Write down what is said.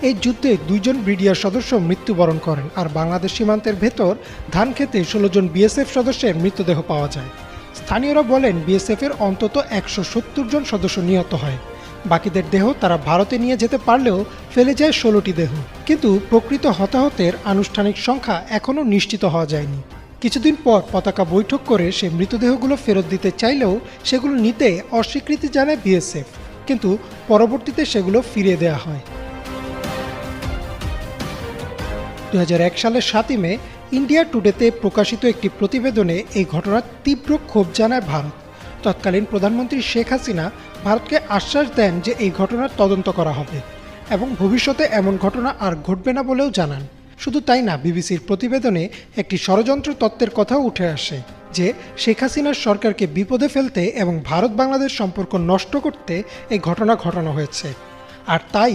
এই যুদ্ধে 2 জন ব্রিগেডিয়ার সদস্য মৃত্যুবরণ করেন, আর বাংলাদেশ সীমান্তের ভেতর ধান খেতে 16 জন বিএসএফ সদস্যের মৃতদেহ পাওয়া যায়। স্থানীয়রা বলেন, বিএসএফের অন্তত 170 জন সদস্য নিহত হয়। বাকিদের দেহ তারা ভারতে নিয়ে যেতে পারলেও ফেলে যায় 16টি দেহ। কিন্তু প্রকৃত হতাহতের আনুষ্ঠানিক সংখ্যা এখনও নিশ্চিত হওয়া যায়নি। কিছুদিন পর পতাকা বৈঠক করে সে মৃতদেহগুলো ফেরত দিতে চাইলেও সেগুলো নিতে অস্বীকৃতি জানায় বিএসএফ, কিন্তু পরবর্তীতে সেগুলো ফিরিয়ে দেওয়া হয়। 2001 সালের 7 মে ইন্ডিয়া টুডেতে প্রকাশিত একটি প্রতিবেদনে এই ঘটনার তীব্র ক্ষোভ জানায় ভারত। তৎকালীন প্রধানমন্ত্রী শেখ হাসিনা ভারতকে আশ্বাস দেন যে এই ঘটনার তদন্ত করা হবে এবং ভবিষ্যতে এমন ঘটনা আর ঘটবে না বলেও জানান। শুধু তাই না, বিবিসির প্রতিবেদনে একটি ষড়যন্ত্র তত্ত্বের কথাও উঠে আসে যে শেখ হাসিনার সরকারকে বিপদে ফেলতে এবং ভারত বাংলাদেশ সম্পর্ক নষ্ট করতে এই ঘটনা ঘটানো হয়েছে। আর তাই